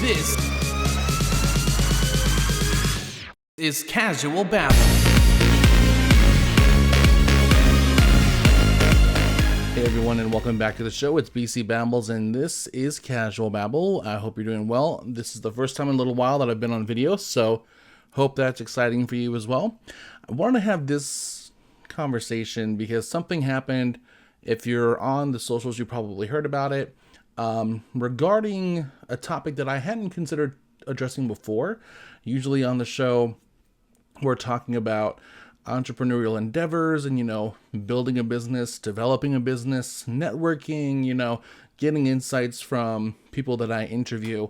This is Casual Babble. Hey everyone, and welcome back to the show. It's BC Babbles, and this is Casual Babble. I hope you're doing well. This is the first time in a little while that I've been on video, so hope that's exciting for you as well. I wanted to have this conversation because something happened. If you're on the socials, you probably heard about it. Regarding a topic that I hadn't considered addressing before. Usually on the show, we're talking about entrepreneurial endeavors and, building a business, developing a business, networking, getting insights from people that I interview.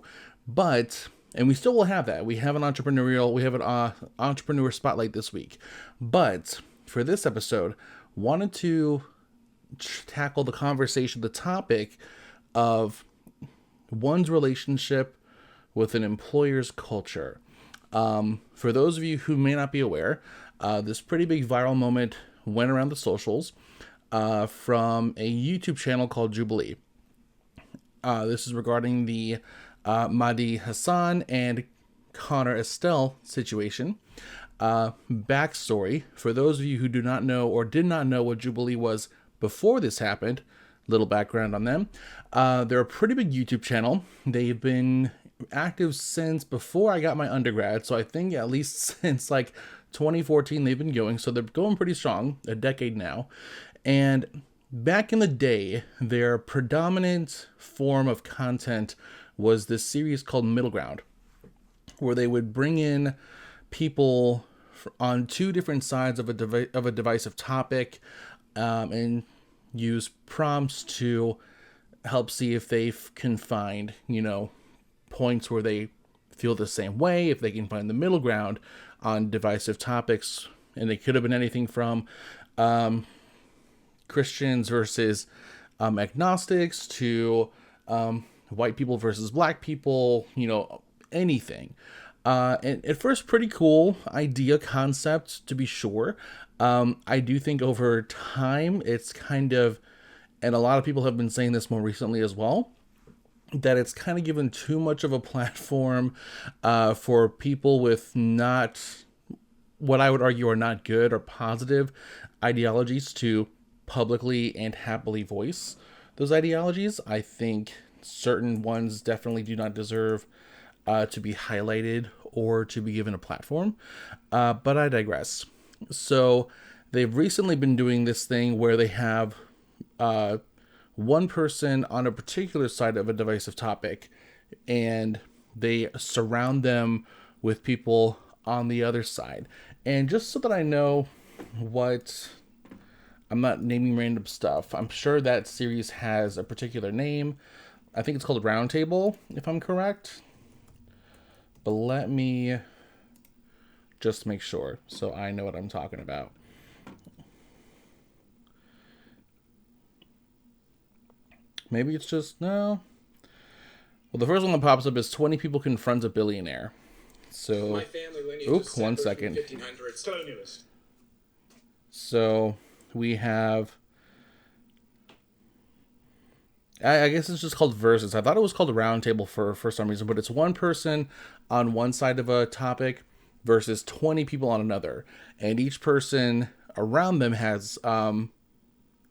And we still will have that. We have an Entrepreneur Spotlight this week. But for this episode, wanted to tackle the conversation, the topic of one's relationship with an employer's culture. For those of you who may not be aware, this pretty big viral moment went around the socials from a YouTube channel called Jubilee. This is regarding the Mehdi Hassan and Connor Estelle situation. Backstory, for those of you who do not know or did not know what Jubilee was before this happened, little background on them. They're a pretty big YouTube channel. They've been active since before I got my undergrad, so I think at least since like 2014 they've been going, so they're going pretty strong, a decade now. And back in the day, their predominant form of content was this series called Middle Ground, where they would bring in people on two different sides of a divisive topic, and use prompts to help see if they can find, points where they feel the same way, if they can find the middle ground on divisive topics. And it could have been anything from Christians versus agnostics to white people versus black people, anything. And at first, pretty cool idea, concept, to be sure. I do think over time, it's kind of, and a lot of people have been saying this more recently as well, that it's kind of given too much of a platform for people with not, what I would argue are not good or positive ideologies to publicly and happily voice those ideologies. I think certain ones definitely do not deserve to be highlighted or to be given a platform, but I digress. So they've recently been doing this thing where they have one person on a particular side of a divisive topic, and they surround them with people on the other side. And just so that I know what, I'm not naming random stuff, I'm sure that series has a particular name. I think it's called Roundtable, if I'm correct. But let me just make sure so I know what I'm talking about. Maybe it's just, no. Well, the first one that pops up is 20 people confront a billionaire. So, my family lineage oops, 1 second. So, we have, I guess it's just called Versus. I thought it was called a Roundtable for some reason, but it's one person on one side of a topic versus 20 people on another. And each person around them has a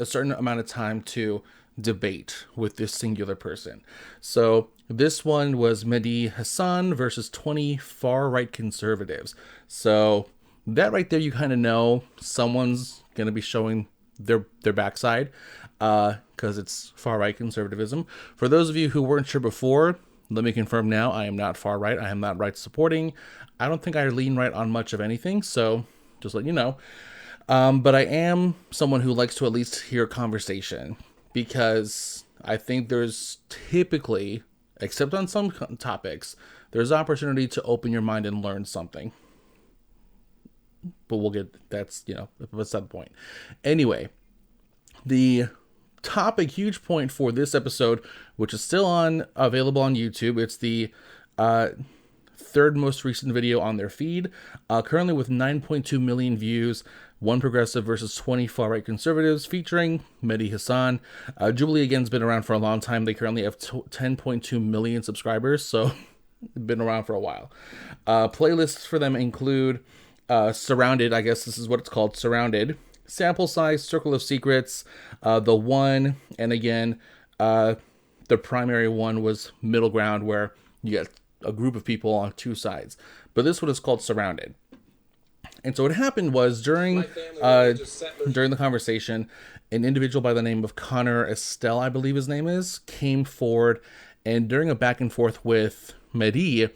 certain amount of time to debate with this singular person. So this one was Mehdi Hassan versus 20 far-right conservatives. So that right there, you kind of know someone's going to be showing their backside because it's far-right conservatism. For those of you who weren't sure before, let me confirm now, I am not far-right. I am not right supporting. I don't think I lean right on much of anything, so just let you know. But I am someone who likes to at least hear a conversation, because I think there's typically, except on some topics, there's opportunity to open your mind and learn something. But that's the point. Anyway, the topic, huge point for this episode, which is still available on YouTube. It's the third most recent video on their feed, currently with 9.2 million views. One progressive versus 20 far-right conservatives, featuring Mehdi Hassan. Jubilee again's been around for a long time. They currently have 10.2 million subscribers, so been around for a while. Playlists for them include Surrounded, I guess this is what it's called, Surrounded, Sample Size, Circle of Secrets, The One, and again, the primary one was Middle Ground, where you get a group of people on two sides. But this one is called Surrounded. And so what happened was during the conversation, an individual by the name of Connor Estelle, I believe his name is, came forward and during a back and forth with Mehdi,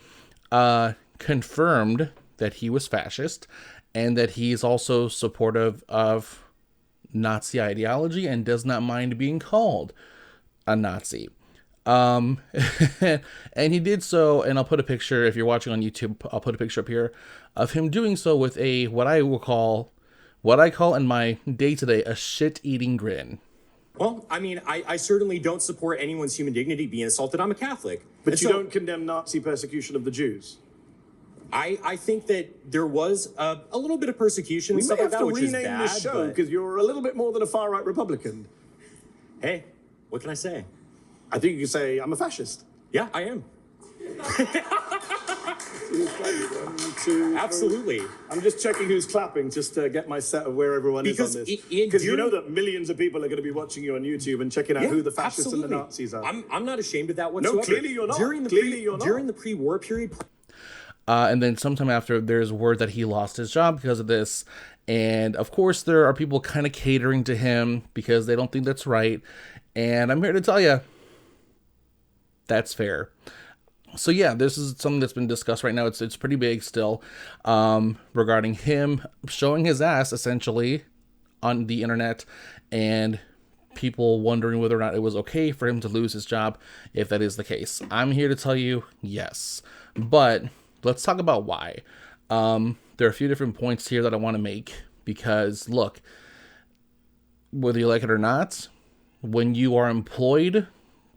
confirmed that he was fascist and that he's also supportive of Nazi ideology and does not mind being called a Nazi. And he did so, and I'll put a picture, if you're watching on YouTube, I'll put a picture up here of him doing so with what I call in my day-to-day, a shit-eating grin. Well, I mean, I certainly don't support anyone's human dignity being assaulted. I'm a Catholic. But you don't condemn Nazi persecution of the Jews? I think that there was a little bit of persecution and stuff like that, which is bad. We may have to rename this show because you're a little bit more than a far-right Republican. Hey, what can I say? I think you can say, I'm a fascist. Yeah, I am. Absolutely. I'm just checking who's clapping just to get my set of where everyone is on this. Because you know that millions of people are going to be watching you on YouTube and checking out who the fascists and the Nazis are. I'm not ashamed of that whatsoever. No, clearly you're not. During the pre-war period. And then sometime after, there's word that he lost his job because of this. And of course, there are people kind of catering to him because they don't think that's right. And I'm here to tell you, that's fair. So yeah, this is something that's been discussed right now. It's pretty big still, regarding him showing his ass essentially on the internet, and people wondering whether or not it was okay for him to lose his job if that is the case. I'm here to tell you yes, but let's talk about why. There are a few different points here that I want to make because look, whether you like it or not, when you are employed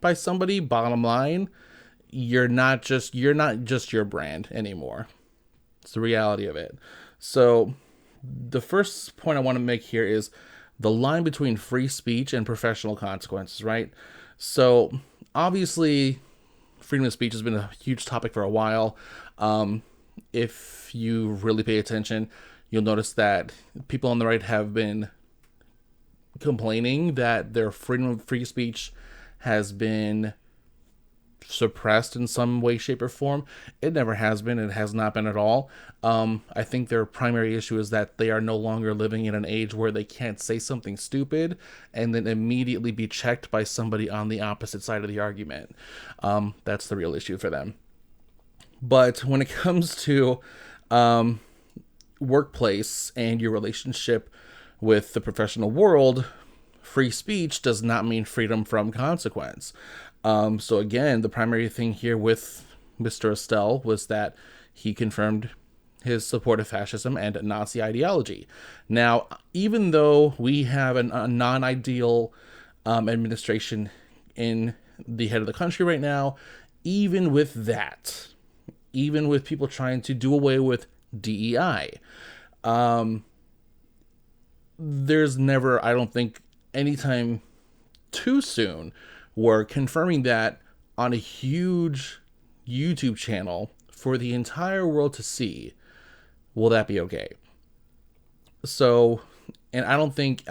by somebody, bottom line, you're not just your brand anymore. It's the reality of it. So the first point I want to make here is the line between free speech and professional consequences, right? So obviously freedom of speech has been a huge topic for a while. If you really pay attention, you'll notice that people on the right have been complaining that their freedom of free speech has been suppressed in some way, shape, or form. It never has been. It has not been at all. I think their primary issue is that they are no longer living in an age where they can't say something stupid and then immediately be checked by somebody on the opposite side of the argument. That's the real issue for them. But when it comes to workplace and your relationship with the professional world, free speech does not mean freedom from consequence. So again, the primary thing here with Mr. Estelle was that he confirmed his support of fascism and Nazi ideology. Now, even though we have a non-ideal administration in the head of the country right now, even with that, even with people trying to do away with DEI, there's never, I don't think, anytime too soon where confirming that on a huge YouTube channel for the entire world to see, will that be okay? So, and I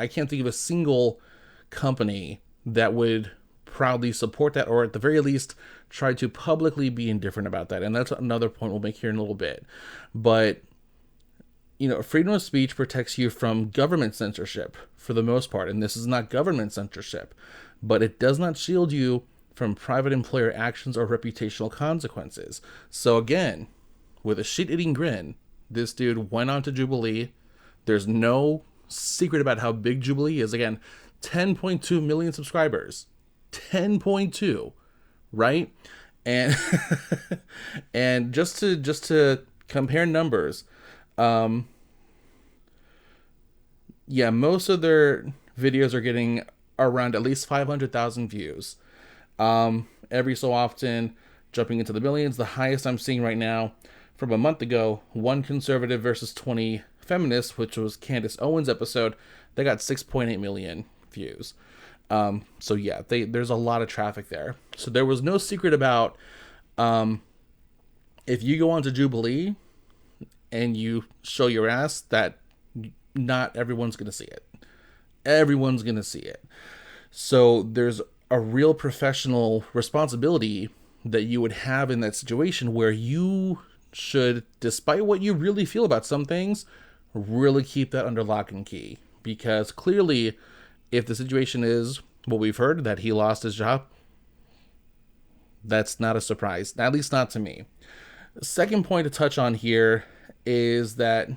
can't think of a single company that would proudly support that, or at the very least try to publicly be indifferent about that. And that's another point we'll make here in a little bit. But you know, freedom of speech protects you from government censorship for the most part, and this is not government censorship, but it does not shield you from private employer actions or reputational consequences. So again, with a shit-eating grin, this dude went on to Jubilee. There's no secret about how big Jubilee is. Again, 10.2 million subscribers. 10.2, right? And and just to compare numbers, yeah, most of their videos are getting around at least 500,000 views. Every so often, jumping into the millions. The highest I'm seeing right now from a month ago, one conservative versus 20 feminists, which was Candace Owens' episode, they got 6.8 million views. So yeah, there's a lot of traffic there. So there was no secret about if you go on to Jubilee and you show your ass, that not everyone's going to see it. Everyone's going to see it. So there's a real professional responsibility that you would have in that situation where you should, despite what you really feel about some things, really keep that under lock and key. Because clearly, if the situation is what we've heard, that he lost his job, that's not a surprise, at least not to me. The second point to touch on here is that,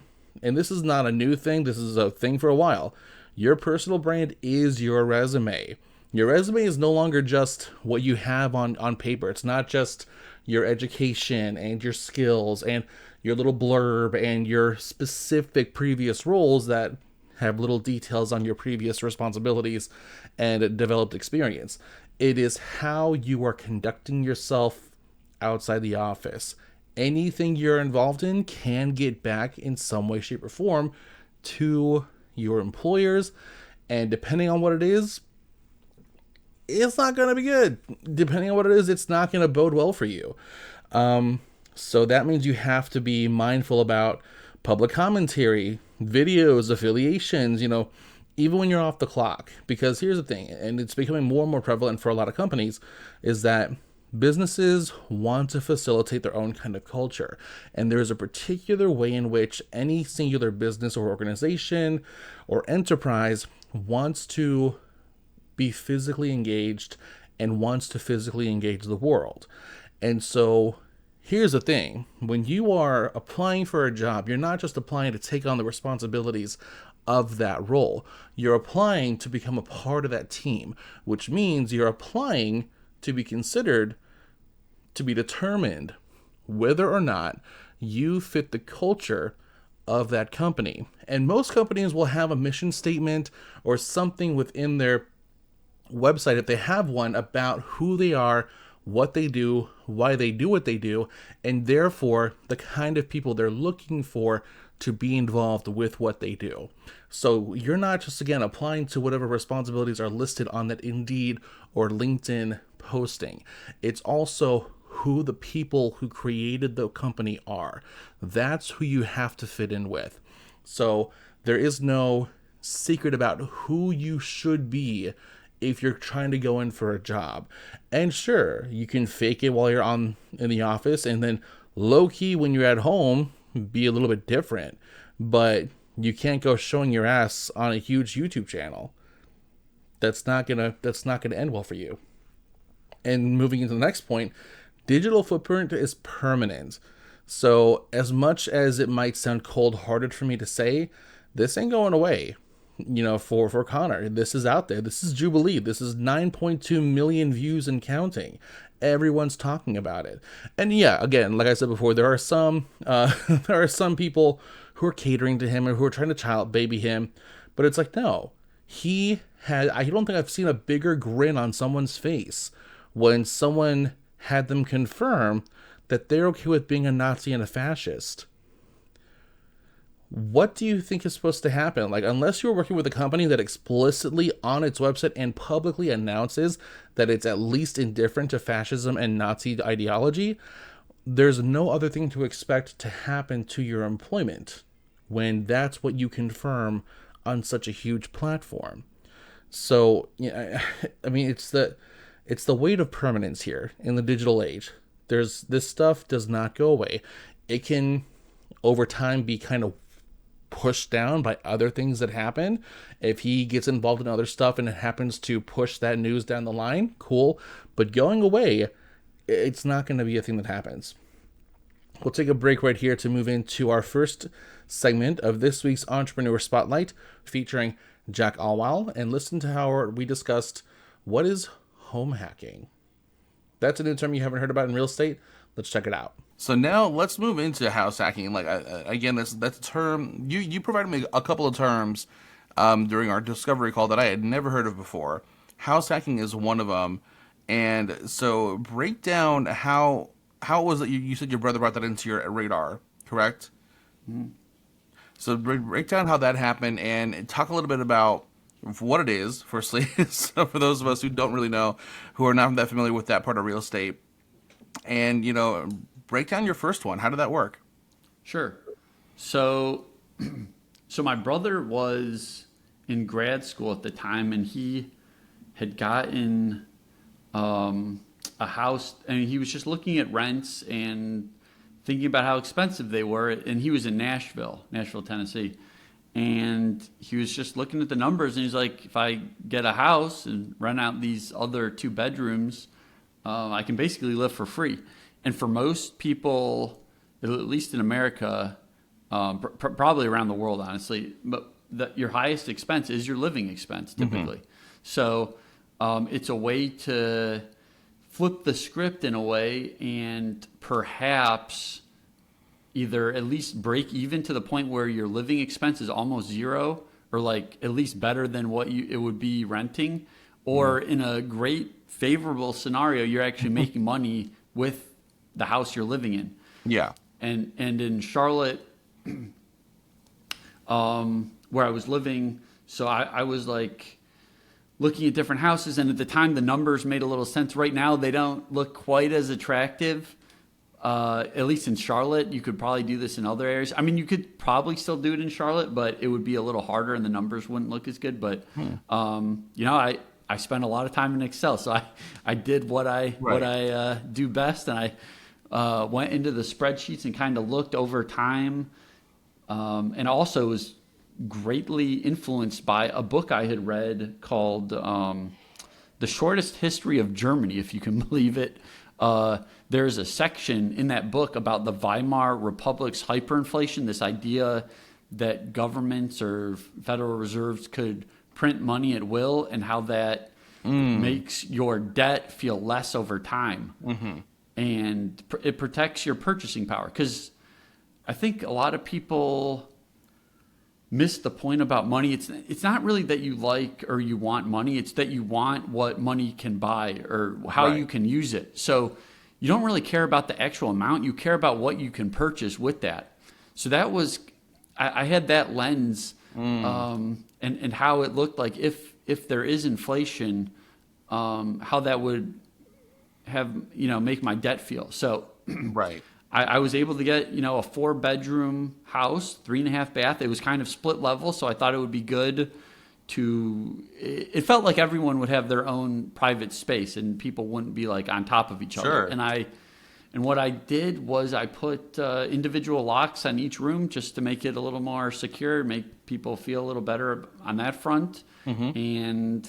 and this is not a new thing, this is a thing for a while, your personal brand is your resume. Your resume is no longer just what you have on paper. It's not just your education and your skills and your little blurb and your specific previous roles that have little details on your previous responsibilities and developed experience. It is how you are conducting yourself outside the office. Anything you're involved in can get back in some way, shape, or form to your employers, and depending on what it is, it's not going to be good. Depending on what it is, it's not going to bode well for you. So that means you have to be mindful about public commentary, videos, affiliations, even when you're off the clock. Because here's the thing, and it's becoming more and more prevalent for a lot of companies, is that businesses want to facilitate their own kind of culture. And there's a particular way in which any singular business or organization or enterprise wants to be physically engaged and wants to physically engage the world. And so here's the thing. When you are applying for a job, you're not just applying to take on the responsibilities of that role. You're applying to become a part of that team, which means you're applying to be considered, to be determined whether or not you fit the culture of that company. And most companies will have a mission statement or something within their website, if they have one, about who they are, what they do, why they do what they do, and therefore the kind of people they're looking for to be involved with what they do. So you're not just, again, applying to whatever responsibilities are listed on that Indeed or LinkedIn posting. It's also who the people who created the company are. That's who you have to fit in with. So there is no secret about who you should be if you're trying to go in for a job. And sure, you can fake it while you're in the office, and then low-key when you're at home, be a little bit different. But you can't go showing your ass on a huge YouTube channel. That's not gonna end well for you. And moving into the next point, digital footprint is permanent. So as much as it might sound cold-hearted for me to say, this ain't going away. For Connor, this is out there. This is Jubilee. This is 9.2 million views and counting. Everyone's talking about it. And yeah, again, like I said before, there are some people who are catering to him or who are trying to child baby him. But it's like, no, I don't think I've seen a bigger grin on someone's face when someone had them confirm that they're okay with being a Nazi and a fascist. What do you think is supposed to happen? Like, unless you're working with a company that explicitly on its website and publicly announces that it's at least indifferent to fascism and Nazi ideology, there's no other thing to expect to happen to your employment when that's what you confirm on such a huge platform. So, I mean, it's the weight of permanence here in the digital age. This stuff does not go away. It can, over time, be kind of pushed down by other things that happen. If he gets involved in other stuff and it happens to push that news down the line, cool. But going away, it's not going to be a thing that happens. We'll take a break right here to move into our first segment of this week's Entrepreneur Spotlight, featuring Jack Allweil, and listen to how we discussed what is home hacking. That's a new term you haven't heard about in real estate. Let's check it out. So now let's move into house hacking. Like, again, that's a term. You provided me a couple of terms during our discovery call that I had never heard of before. House hacking is one of them. And so break down how was it you said your brother brought that into your radar, correct? Mm-hmm. So break down how that happened and talk a little bit about what it is, firstly, so for those of us who don't really know, who are not that familiar with that part of real estate. And, break down your first one. How did that work? Sure. So my brother was in grad school at the time, and he had gotten a house, and he was just looking at rents and thinking about how expensive they were. And he was in Nashville, Tennessee. And he was just looking at the numbers, and he's like, if I get a house and rent out these other 2 bedrooms, I can basically live for free. And for most people, at least in America, probably around the world, honestly, but your highest expense is your living expense typically. So it's a way to flip the script in a way and perhaps either at least break even to the point where your living expense is almost zero, or like at least better than what it would be renting, or in a great favorable scenario, you're actually making money with the house you're living in. Yeah. And in Charlotte, where I was living, so I was like looking at different houses, and at the time the numbers made a little sense. Right now they don't look quite as attractive. At least in Charlotte. You could probably do this in other areas. I mean, you could probably still do it in Charlotte, but it would be a little harder and the numbers wouldn't look as good. But, I spent a lot of time in Excel. So I did what I do best. And I went into the spreadsheets and kind of looked over time. And also was greatly influenced by a book I had read called The Shortest History of Germany, if you can believe it. There's a section in that book about the Weimar Republic's hyperinflation, this idea that governments or Federal Reserves could print money at will, and how that makes your debt feel less over time. And it protects your purchasing power. Because I think a lot of people miss the point about money. It's not really that you like or you want money. It's that you want what money can buy or how you can use it. So you don't really care about the actual amount. You care about what you can purchase with that. So that was, I had that lens and how it looked like if there is inflation, how that would have, make my debt feel. So I was able to get, a 4-bedroom house, 3.5 bath. It was kind of split level, so I thought it would be good it felt like everyone would have their own private space and people wouldn't be like on top of each other. And what I did was I put individual locks on each room just to make it a little more secure, make people feel a little better on that front. And,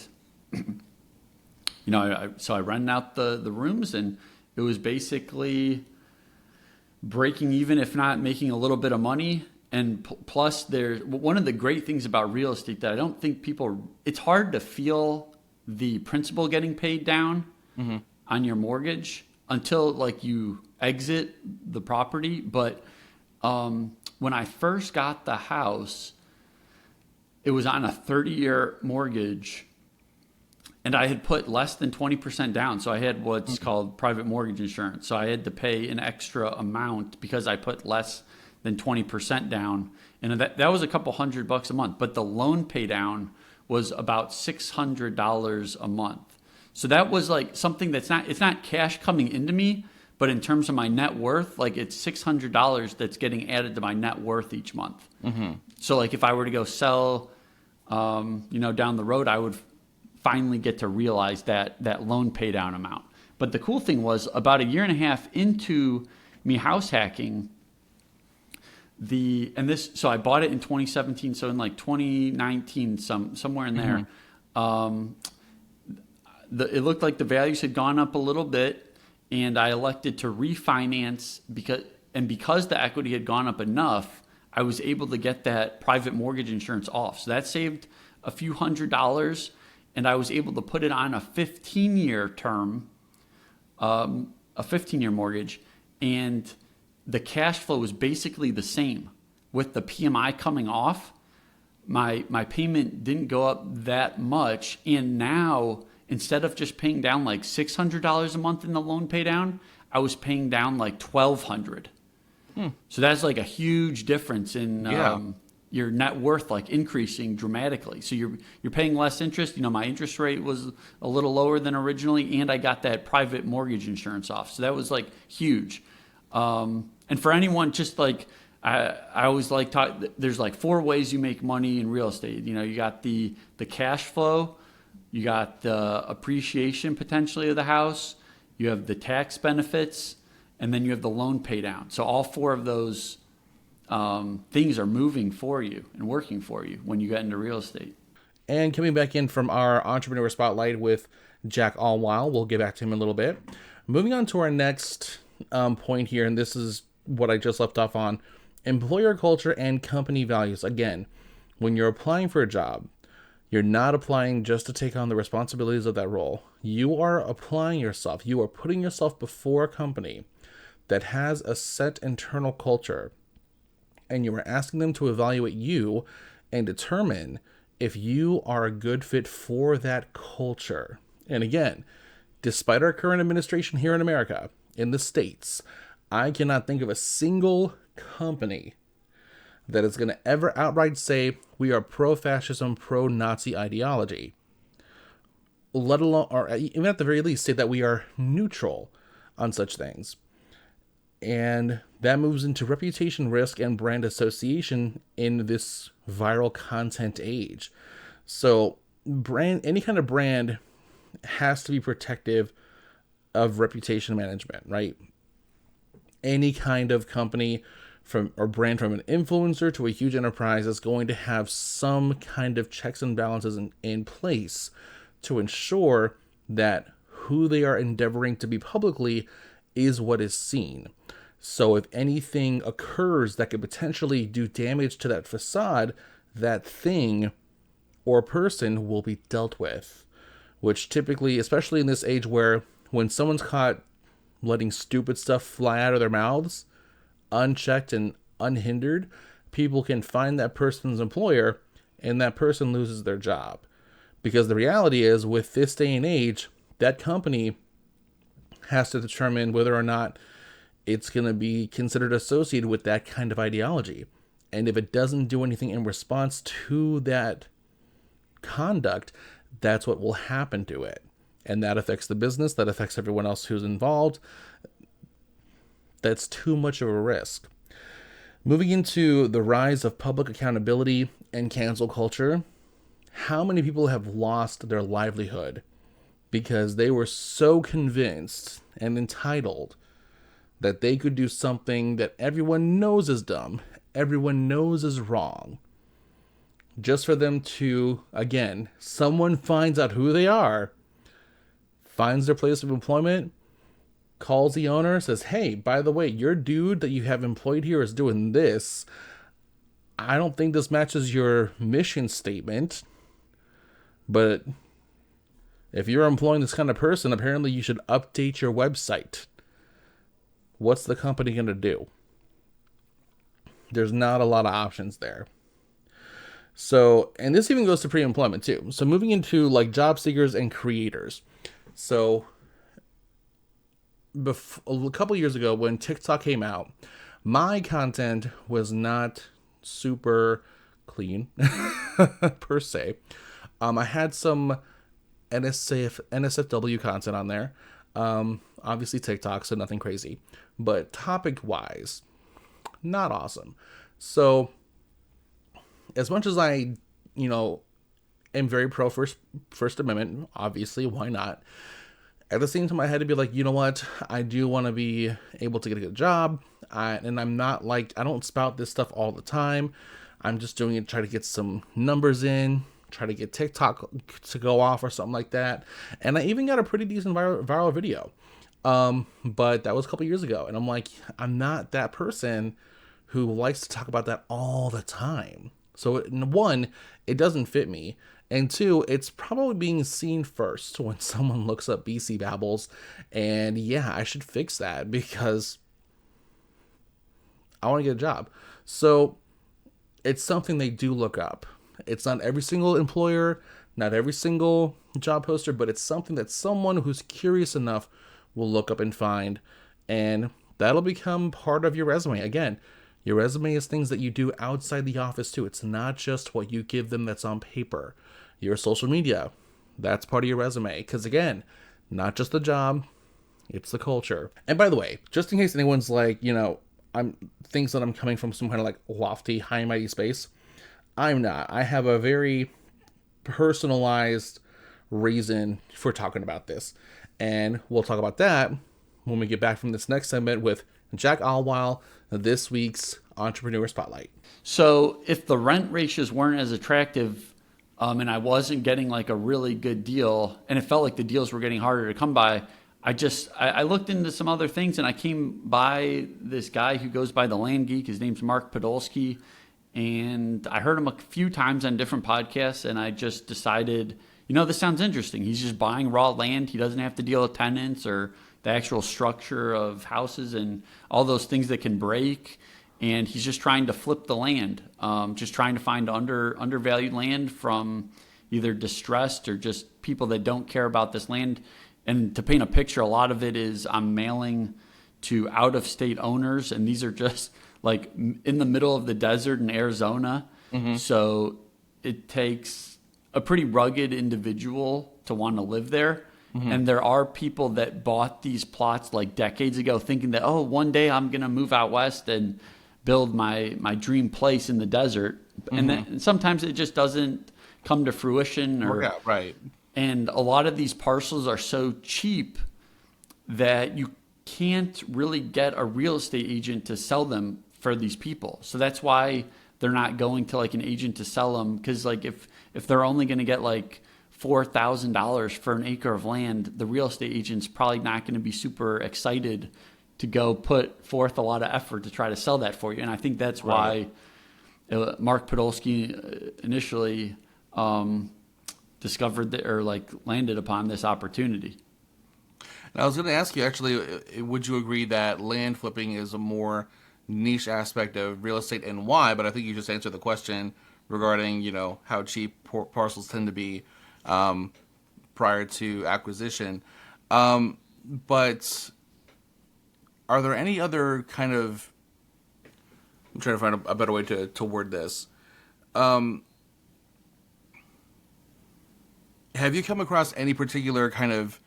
so I rented out the rooms, and it was basically breaking even, if not making a little bit of money. And plus, there's one of the great things about real estate that I don't think it's hard to feel the principal getting paid down on your mortgage until like you exit the property. But when I first got the house, it was on a 30-year mortgage, and I had put less than 20% down. So I had what's called private mortgage insurance. So I had to pay an extra amount because I put less than 20% down. And that was a couple $100 a month. But the loan pay down was about $600 a month. So that was like something it's not cash coming into me, but in terms of my net worth, like it's $600 that's getting added to my net worth each month. So like if I were to go sell, down the road, I would finally get to realize that loan pay down amount. But the cool thing was about 1.5 years into me house hacking, so I bought it in 2017. So in like 2019, somewhere in there, it looked like the values had gone up a little bit, and I elected to refinance because the equity had gone up enough, I was able to get that private mortgage insurance off. So that saved a few $100s, and I was able to put it on a 15-year term, a 15-year mortgage, and the cash flow was basically the same. With the PMI coming off, my payment didn't go up that much. And now, instead of just paying down like $600 a month in the loan pay down, I was paying down like $1,200. So that's like a huge difference in your net worth, like increasing dramatically. So you're paying less interest. My interest rate was a little lower than originally, and I got that private mortgage insurance off. So that was like huge. And for anyone, just like I always like talk. There's like 4 ways you make money in real estate. You know, you got the cash flow, you got the appreciation potentially of the house, you have the tax benefits, and then you have the loan pay down. So all 4 of those things are moving for you and working for you when you get into real estate. And coming back in from our Entrepreneur Spotlight with Jack Allweil, we'll get back to him in a little bit. Moving on to our next point here, and this is what I just left off on, employer culture and company values. Again, when you're applying for a job, you're not applying just to take on the responsibilities of that role. You are applying yourself. You are putting yourself before a company that has a set internal culture, and you are asking them to evaluate you and determine if you are a good fit for that culture. And again, despite our current administration here in America, in the States, I cannot think of a single company that is going to ever outright say we are pro-fascism, pro-Nazi ideology, let alone, or even at the very least, say that we are neutral on such things. And that moves into reputation risk and brand association in this viral content age. So any kind of brand has to be protective of reputation management, right? Any kind of company or brand, from an influencer to a huge enterprise, is going to have some kind of checks and balances in place to ensure that who they are endeavoring to be publicly is what is seen. So if anything occurs that could potentially do damage to that facade, that thing or person will be dealt with. Which typically, especially in this age where when someone's caught letting stupid stuff fly out of their mouths, unchecked and unhindered, people can find that person's employer and that person loses their job. Because the reality is, with this day and age, that company has to determine whether or not it's going to be considered associated with that kind of ideology. And if it doesn't do anything in response to that conduct, that's what will happen to it. And that affects the business, that affects everyone else who's involved. That's too much of a risk. Moving into the rise of public accountability and cancel culture, how many people have lost their livelihood because they were so convinced and entitled that they could do something that everyone knows is dumb, everyone knows is wrong, just for them to, again, someone finds out who they are, finds their place of employment, calls the owner, says, hey, by the way, your dude that you have employed here is doing this. I don't think this matches your mission statement, but if you're employing this kind of person, apparently you should update your website. What's the company going to do? There's not a lot of options there. So, and this even goes to pre-employment too. So moving into like job seekers and creators. So a couple years ago when TikTok came out, my content was not super clean per se. I had some NSFW content on there. Obviously TikTok, so nothing crazy. But topic-wise, not awesome. So as much as I, am very pro First Amendment, obviously, why not? At the same time, I had to be like, you know what? I do want to be able to get a good job. And I'm not like, I don't spout this stuff all the time. I'm just doing it to try to get some numbers in, try to get TikTok to go off or something like that. And I even got a pretty decent viral video. But that was a couple years ago. And I'm like, I'm not that person who likes to talk about that all the time. So one, it doesn't fit me. And two, it's probably being seen first when someone looks up BC Babbles. And yeah, I should fix that because I want to get a job. So it's something they do look up. It's not every single employer, not every single job poster, but it's something that someone who's curious enough will look up and find. And that'll become part of your resume. Again, your resume is things that you do outside the office too. It's not just what you give them that's on paper. Your social media, that's part of your resume. Because again, not just the job, It's the culture. And by the way, just in case anyone's like, I'm thinks that I'm coming from some kind of like lofty, high and mighty space, I'm not. I have a very personalized reason for talking about this. And we'll talk about that when we get back from this next segment with Jack Allweil, this week's Entrepreneur Spotlight. So if the rent ratios weren't as attractive, and I wasn't getting like a really good deal, and it felt like the deals were getting harder to come by, I looked into some other things, and I came by this guy who goes by the Land Geek. His name's Mark Podolsky, and I heard him a few times on different podcasts, and I just decided, this sounds interesting. He's just buying raw land. He doesn't have to deal with tenants or the actual structure of houses and all those things that can break. And he's just trying to flip the land, just trying to find undervalued land from either distressed or just people that don't care about this land. And to paint a picture, a lot of it is I'm mailing to out-of-state owners, and these are just like in the middle of the desert in Arizona. Mm-hmm. So it takes a pretty rugged individual to want to live there. Mm-hmm. And there are people that bought these plots like decades ago thinking that, one day I'm going to move out west and build my dream place in the desert. Mm-hmm. And then sometimes it just doesn't come to fruition. Work out, right. And a lot of these parcels are so cheap that you can't really get a real estate agent to sell them for these people. So that's why they're not going to like an agent to sell them. Because like if they're only going to get like $4,000 for an acre of land, the real estate agent's probably not going to be super excited to go put forth a lot of effort to try to sell that for you. And I think that's why Mark Podolsky initially discovered or like landed upon this opportunity. And I was going to ask you, actually, would you agree that land flipping is a more niche aspect of real estate and why? But I think you just answered the question regarding, how cheap parcels tend to be prior to acquisition. But are there any other kind of, I'm trying to find a better way to word this. Have you come across any particular kind of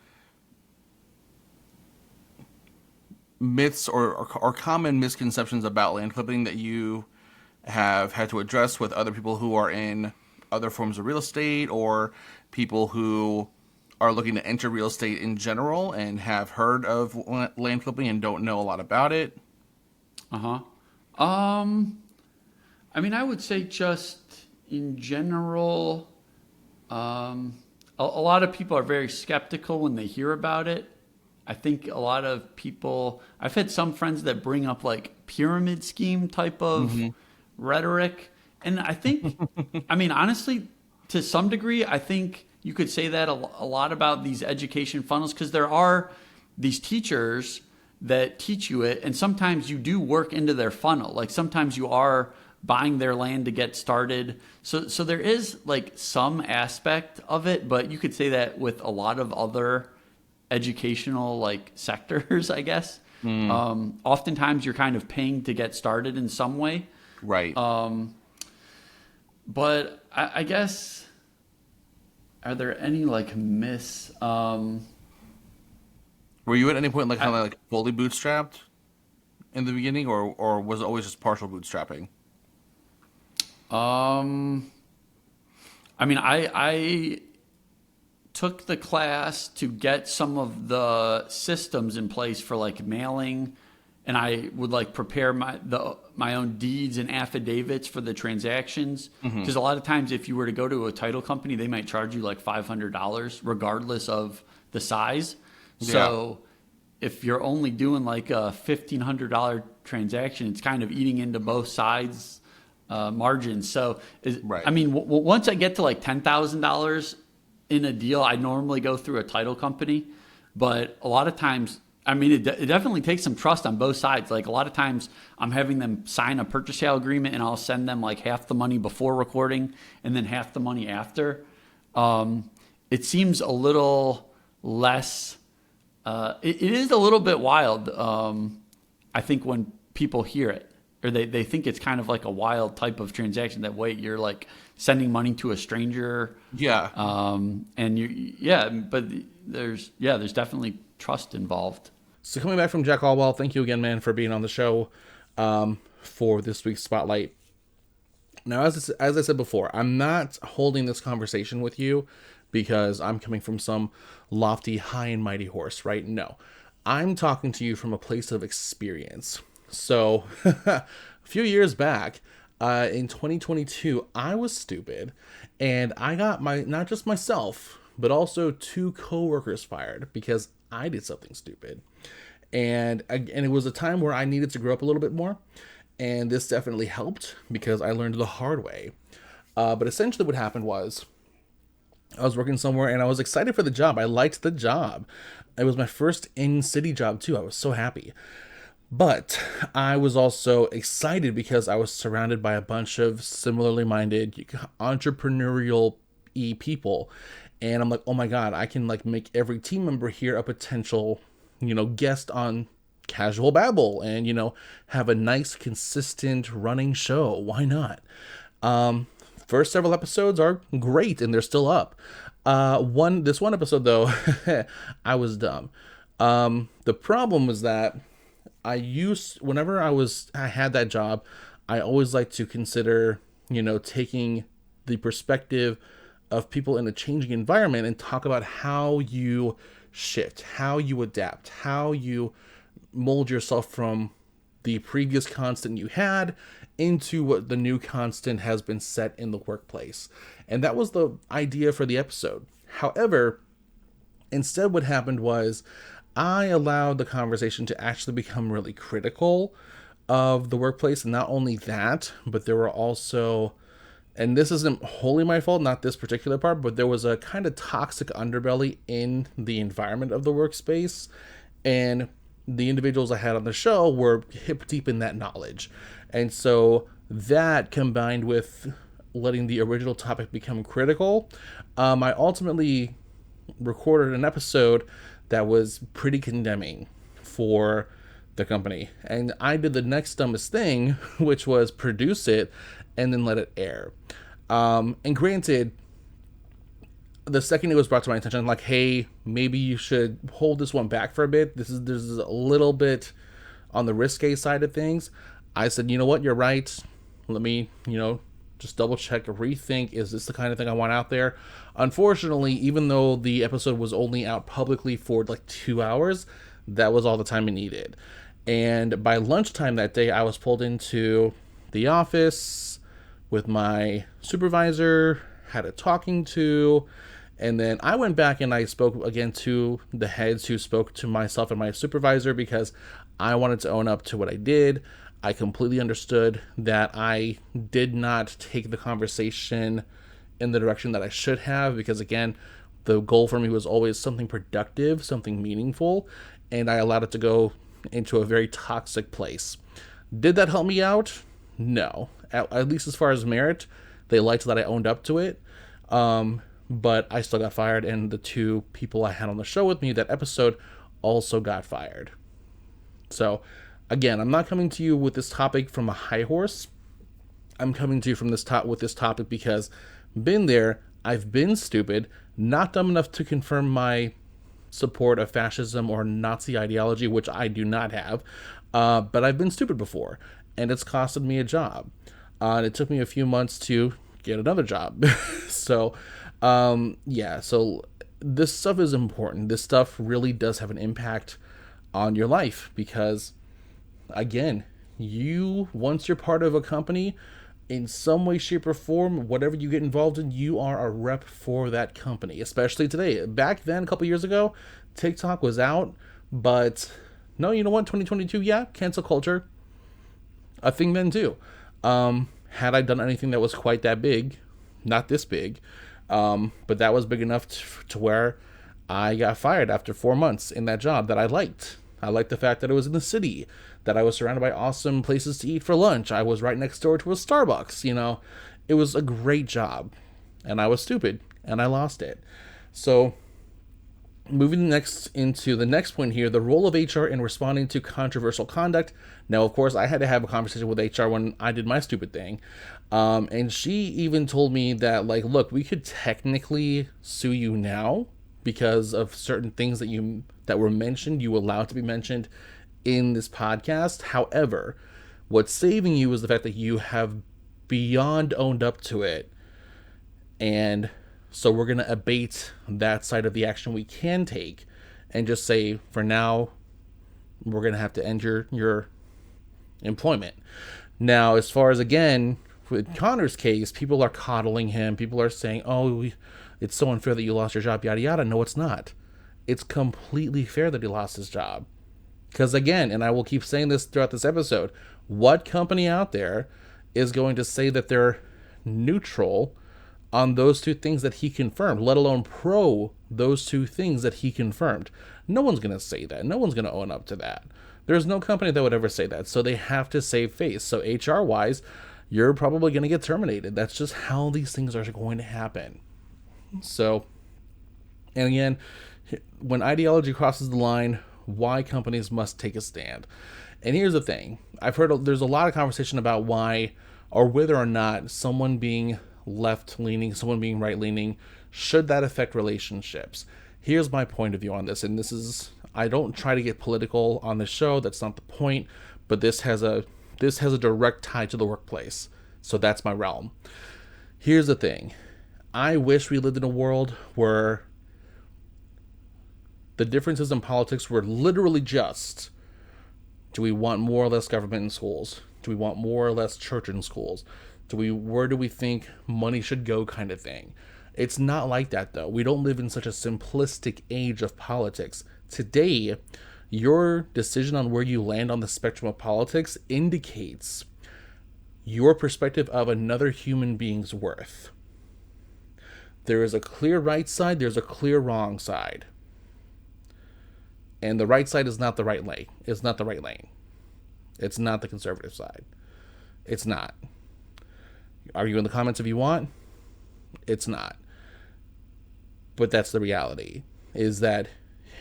myths or common misconceptions about land flipping that you have had to address with other people who are in other forms of real estate, or people who are looking to enter real estate in general and have heard of land flipping and don't know a lot about it? I would say just in general, a lot of people are very skeptical when they hear about it. I think a lot of people, I've had some friends that bring up like pyramid scheme type of rhetoric. And I think, honestly, to some degree, I think you could say that a lot about these education funnels, because there are these teachers that teach you it, and sometimes you do work into their funnel. Like sometimes you are buying their land to get started. So there is like some aspect of it, but you could say that with a lot of other educational like sectors, I guess. Oftentimes you're kind of paying to get started in some way. Right. But I guess, are there any like myths? Were you at any point like kind of like fully bootstrapped in the beginning, or was it always just partial bootstrapping? I took the class to get some of the systems in place for like mailing, and I would like prepare my own deeds and affidavits for the transactions. Because a lot of times if you were to go to a title company, they might charge you like $500 regardless of the size. Yeah. So if you're only doing like a $1,500 transaction, it's kind of eating into both sides margins. So, once I get to like $10,000 in a deal, I normally go through a title company. But a lot of times, it definitely takes some trust on both sides. Like a lot of times I'm having them sign a purchase sale agreement, and I'll send them like half the money before recording and then half the money after. It seems a little less, it is a little bit wild, I think, when people hear it, or they think it's kind of like a wild type of transaction that, wait, you're like sending money to a stranger. Yeah. But there's definitely trust involved. So coming back from Jack Allweil, thank you again, man, for being on the show for this week's Spotlight. Now, as I said before, I'm not holding this conversation with you because I'm coming from some lofty, high and mighty horse, right? No. I'm talking to you from a place of experience. So, a few years back, in 2022, I was stupid, and I got not just myself, but also 2 coworkers fired because I did something stupid. And it was a time where I needed to grow up a little bit more, and this definitely helped because I learned the hard way. But essentially what happened was I was working somewhere, and I was excited for the job. I liked the job. It was my first in-city job, too. I was so happy. But I was also excited because I was surrounded by a bunch of similarly minded, entrepreneurial-y people. And I'm like, oh my God, I can like make every team member here a potential, guest on Casual Babble and, have a nice, consistent running show. Why not? First several episodes are great and they're still up. This one episode though, I was dumb. The problem was that whenever I had that job, I always like to consider, taking the perspective of people in a changing environment and talk about how you shift, how you adapt, how you mold yourself from the previous constant you had into what the new constant has been set in the workplace. And that was the idea for the episode. However, instead what happened was I allowed the conversation to actually become really critical of the workplace. And not only that, but there were also, and this isn't wholly my fault, not this particular part, but there was a kind of toxic underbelly in the environment of the workspace. And the individuals I had on the show were hip deep in that knowledge. And so that combined with letting the original topic become critical, I ultimately recorded an episode that was pretty condemning for the company. And I did the next dumbest thing, which was produce it and then let it air. And granted, the second it was brought to my attention, like, hey, maybe you should hold this one back for a bit. This is a little bit on the risque side of things. I said, you know what, you're right. Let me, just double check, rethink, is this the kind of thing I want out there? Unfortunately, even though the episode was only out publicly for like 2 hours, that was all the time it needed. And by lunchtime that day, I was pulled into the office with my supervisor, had a talking to, and then I went back and I spoke again to the heads who spoke to myself and my supervisor because I wanted to own up to what I did. I completely understood that I did not take the conversation in the direction that I should have because, again, the goal for me was always something productive, something meaningful, and I allowed it to go into a very toxic place. Did that help me out? No. At least as far as merit, they liked that I owned up to it, but I still got fired, and the 2 people I had on the show with me that episode also got fired. So, again, I'm not coming to you with this topic from a high horse. I'm coming to you from this topic because been there, I've been stupid, not dumb enough to confirm my support of fascism or Nazi ideology, which I do not have, but I've been stupid before, and it's costed me a job. And it took me a few months to get another job. So this stuff is important. This stuff really does have an impact on your life because, again, once you're part of a company, in some way, shape, or form, whatever you get involved in, you are a rep for that company, especially today. Back then, a couple years ago, TikTok was out, but no, you know what? 2022, yeah, cancel culture, a thing then too. Had I done anything that was quite that big, not this big, but that was big enough to where I got fired after 4 months in that job that I liked. I liked the fact that it was in the city, that I was surrounded by awesome places to eat for lunch. I was right next door to a Starbucks, It was a great job. And I was stupid, and I lost it. So, moving next into the next point here, the role of HR in responding to controversial conduct. Now, of course, I had to have a conversation with HR when I did my stupid thing. And she even told me that, like, look, we could technically sue you now because of certain things that were mentioned, you allowed to be mentioned in this podcast. However, what's saving you is the fact that you have beyond owned up to it. And so we're going to abate that side of the action we can take and just say, for now, we're going to have to end your employment. Now, as far as, again, with Connor's case, people are coddling him. People are saying, oh, it's so unfair that you lost your job, yada, yada. No, it's not. It's completely fair that he lost his job. Because, again, and I will keep saying this throughout this episode, what company out there is going to say that they're neutral on those two things that he confirmed, let alone pro those two things that he confirmed? No one's going to say that. No one's going to own up to that. There's no company that would ever say that. So they have to save face. So HR-wise, you're probably going to get terminated. That's just how these things are going to happen. So, and again, when ideology crosses the line, why companies must take a stand. And here's the thing. I've heard there's a lot of conversation about why or whether or not someone being left-leaning, someone being right-leaning, should that affect relationships? Here's my point of view on this. And this is, I don't try to get political on the show. That's not the point. But this has a direct tie to the workplace. So that's my realm. Here's the thing. I wish we lived in a world where the differences in politics were literally just, do we want more or less government in schools? Do we want more or less church in schools? Where do we think money should go, kind of thing? It's not like that, though. We don't live in such a simplistic age of politics. Today, your decision on where you land on the spectrum of politics indicates your perspective of another human being's worth. There is a clear right side, there's a clear wrong side. And the right side is not the right lane. It's not the right lane. It's not the conservative side. It's not. Argue in the comments if you want. It's not. But that's the reality. Is that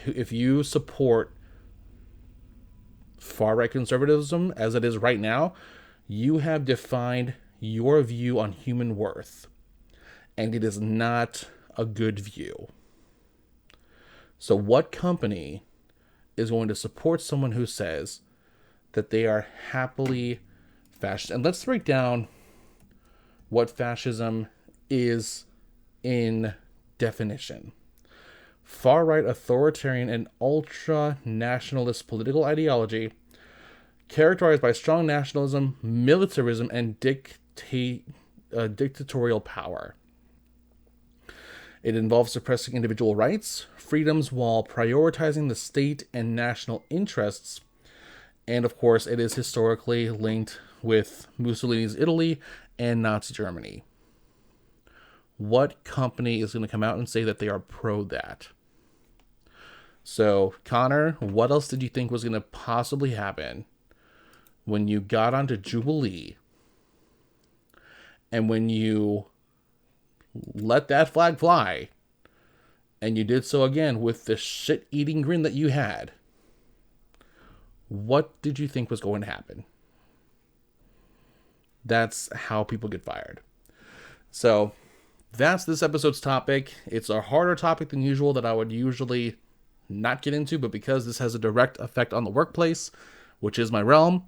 if you support far-right conservatism as it is right now, you have defined your view on human worth. And it is not a good view. So what company is going to support someone who says that they are happily fascist? And let's break down what fascism is in definition. Far-right authoritarian and ultra-nationalist political ideology characterized by strong nationalism, militarism, and dictatorial power. It involves suppressing individual rights, freedoms, while prioritizing the state and national interests. And of course, it is historically linked with Mussolini's Italy and Nazi Germany. What company is going to come out and say that they are pro that? So, Connor, what else did you think was going to possibly happen when you got onto Jubilee and when you let that flag fly and you did so again with the shit-eating grin that you had? What did you think was going to happen? That's how people get fired. So that's this episode's topic. It's a harder topic than usual that I would usually not get into, but because this has a direct effect on the workplace, which is my realm,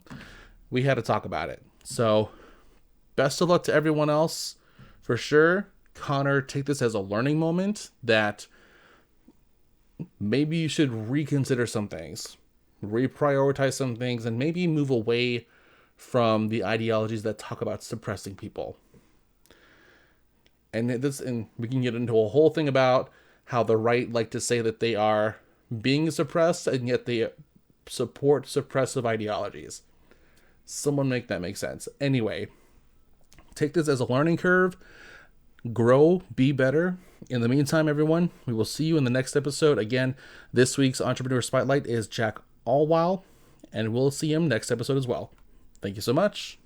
we had to talk about it. So best of luck to everyone else. For sure, Connor, take this as a learning moment that maybe you should reconsider some things, reprioritize some things, and maybe move away from the ideologies that talk about suppressing people. And we can get into a whole thing about how the right like to say that they are being suppressed, and yet they support suppressive ideologies. Someone make that make sense. Anyway, take this as a learning curve. Grow, be better. In the meantime, everyone, we will see you in the next episode. Again, this week's Entrepreneur Spotlight is Jack Allweil, and we'll see him next episode as well. Thank you so much.